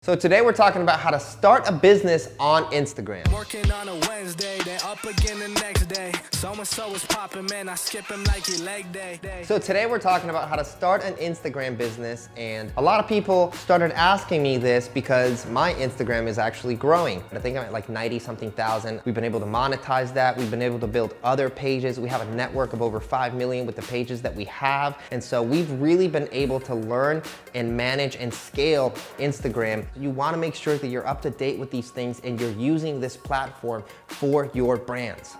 So today we're talking about how to start a business on Instagram. Working on a Wednesday, then up again the next day. So-and-so is popping, man, I skip him like he leg day. So today we're talking about how to start an Instagram business, and a lot of people started asking me this because my Instagram is actually growing. I think I'm at like 90-something thousand. We've been able to monetize that. We've been able to build other pages. We have a network of over 5 million with the pages that we have. And so we've really been able to learn and manage and scale Instagram. You wanna make sure that you're up to date with these things and you're using this platform for your brands.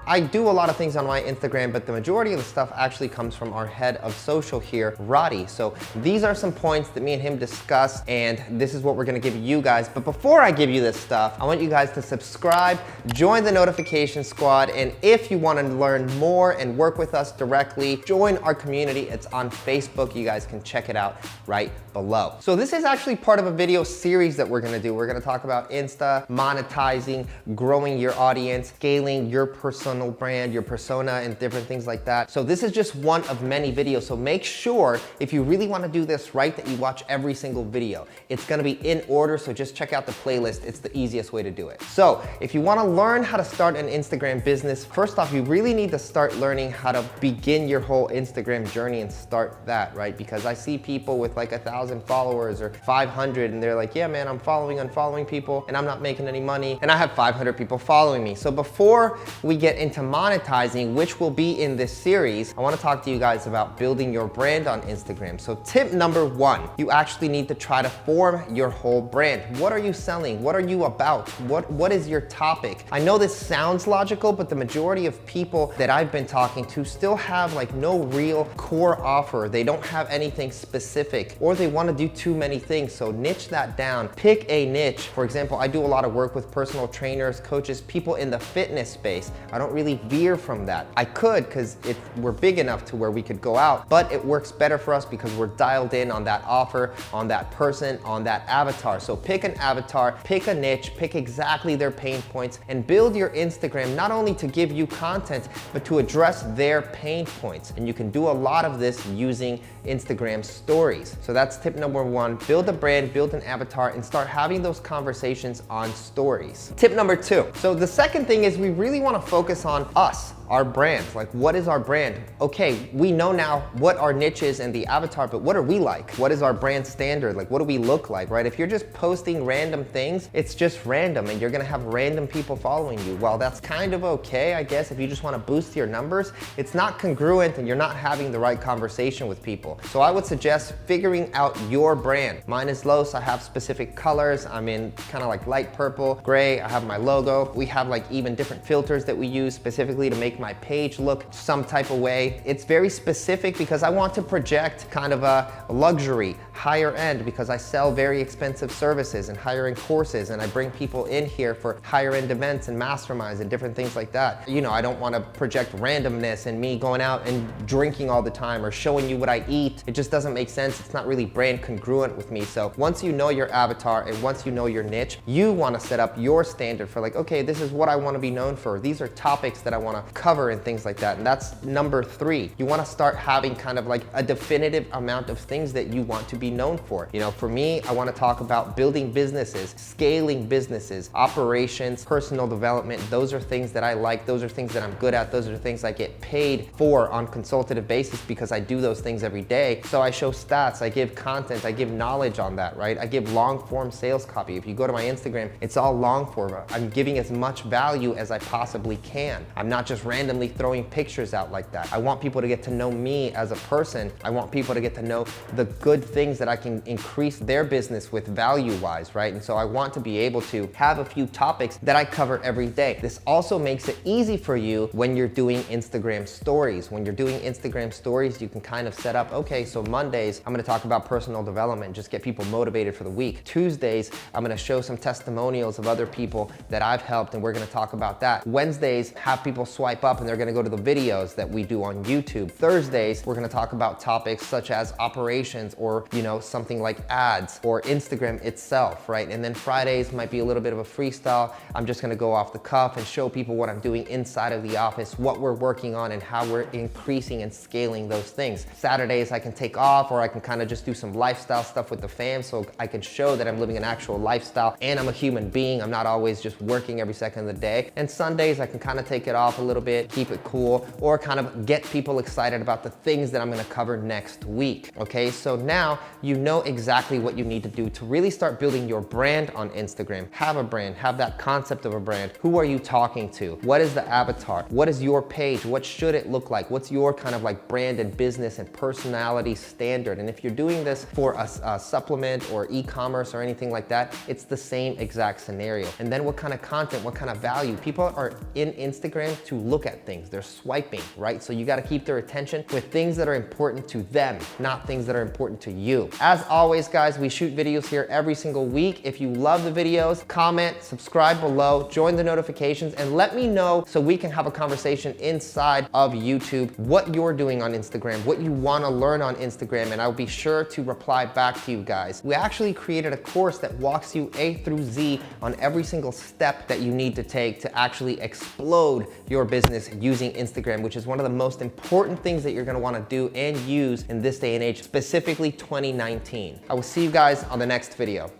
I do a lot of things on my Instagram, but the majority of the stuff actually comes from our head of social here, Roddy. So these are some points that me and him discussed, and this is what we're gonna give you guys. But before I give you this stuff, I want you guys to subscribe, join the notification squad, and if you wanna learn more and work with us directly, join our community. It's on Facebook. You guys can check it out right below. So this is actually part of a video series that we're gonna do. We're gonna talk about Insta, monetizing, growing your audience, scaling your personal brand, your persona, and different things like that. So this is just one of many videos. So make sure if you really want to do this right that you watch every single video. It's going to be in order, so just check out the playlist. It's the easiest way to do it. So if you want to learn how to start an Instagram business, first off, you really need to start learning how to begin your whole Instagram journey and start that, right? Because I see people with like 1,000 followers or 500 and they're like, yeah, man, I'm unfollowing people and I'm not making any money. And I have 500 people following me. So before we get into monetizing, which will be in this series, I want to talk to you guys about building your brand on Instagram. So tip number one, you actually need to try to form your whole brand. What are you selling? What are you about? What is your topic? I know this sounds logical, but the majority of people that I've been talking to still have like no real core offer. They don't have anything specific, or they want to do too many things. So niche that down. Pick a niche. For example, I do a lot of work with personal trainers, coaches, people in the fitness space. I don't really veer from that. I could, because we're big enough to where we could go out, but it works better for us because we're dialed in on that offer, on that person, on that avatar. So pick an avatar, pick a niche, pick exactly their pain points, and build your Instagram not only to give you content, but to address their pain points. And you can do a lot of this using Instagram stories. So that's tip number one, build a brand, build an avatar, and start having those conversations on stories. Tip number two. So the second thing is we really want to focus on us, our brand. Like, what is our brand? Okay, we know now what our niche is and the avatar, but what are we like? What is our brand standard? Like, what do we look like, right? If you're just posting random things, it's just random and you're gonna have random people following you. Well, that's kind of okay, I guess, if you just wanna boost your numbers. It's not congruent and you're not having the right conversation with people. So I would suggest figuring out your brand. Mine is Los. I have specific colors. I'm in kind of like light purple, gray. I have my logo. We have like even different filters that we use specifically to make my page look some type of way. It's very specific because I want to project kind of a luxury, higher end, because I sell very expensive services and higher end courses, and I bring people in here for higher end events and masterminds and different things like that. You know, I don't want to project randomness and me going out and drinking all the time or showing you what I eat. It just doesn't make sense. It's not really brand congruent with me. So once you know your avatar and once you know your niche, you want to set up your standard for like, okay, this is what I want to be known for. These are topics that I want to cover and things like that. And that's number three. You want to start having kind of like a definitive amount of things that you want to be known for. You know, for me, I want to talk about building businesses, scaling businesses, operations, personal development. Those are things that I like. Those are things that I'm good at. Those are things I get paid for on consultative basis because I do those things every day. So I show stats, I give content, I give knowledge on that, right? I give long form sales copy. If you go to my Instagram, it's all long form. I'm giving as much value as I possibly can. I'm not just randomly throwing pictures out like that. I want people to get to know me as a person. I want people to get to know the good things that I can increase their business with value-wise, right? And so I want to be able to have a few topics that I cover every day. This also makes it easy for you when you're doing Instagram stories. When you're doing Instagram stories, you can kind of set up, okay, so Mondays, I'm gonna talk about personal development, just get people motivated for the week. Tuesdays, I'm gonna show some testimonials of other people that I've helped and we're gonna talk about that. Wednesdays, have people swipe up and they're gonna go to the videos that we do on YouTube. Thursdays, we're gonna talk about topics such as operations or, you know, something like ads or Instagram itself, right? And then Fridays might be a little bit of a freestyle. I'm just gonna go off the cuff and show people what I'm doing inside of the office, what we're working on and how we're increasing and scaling those things. Saturdays, Sundays I can take off, or I can kind of just do some lifestyle stuff with the fam so I can show that I'm living an actual lifestyle and I'm a human being. I'm not always just working every second of the day. And Sundays I can kind of take it off a little bit, keep it cool, or kind of get people excited about the things that I'm gonna cover next week. Okay, so now you know exactly what you need to do to really start building your brand on Instagram. Have a brand, have that concept of a brand. Who are you talking to? What is the avatar? What is your page? What should it look like? What's your kind of like brand and business and personality standard? And if you're doing this for a supplement or e-commerce or anything like that, it's the same exact scenario. And then what kind of content, what kind of value? People are in Instagram to look at things. They're swiping, right? So you got to keep their attention with things that are important to them, not things that are important to you. As always, guys, we shoot videos here every single week. If you love the videos, comment, subscribe below, join the notifications, and let me know so we can have a conversation inside of YouTube, what you're doing on Instagram, what you want to learn on Instagram, and I'll be sure to reply back to you guys. We actually created a course that walks you A through Z on every single step that you need to take to actually explode your business using Instagram, which is one of the most important things that you're going to want to do and use in this day and age, specifically 2019. I will see you guys on the next video.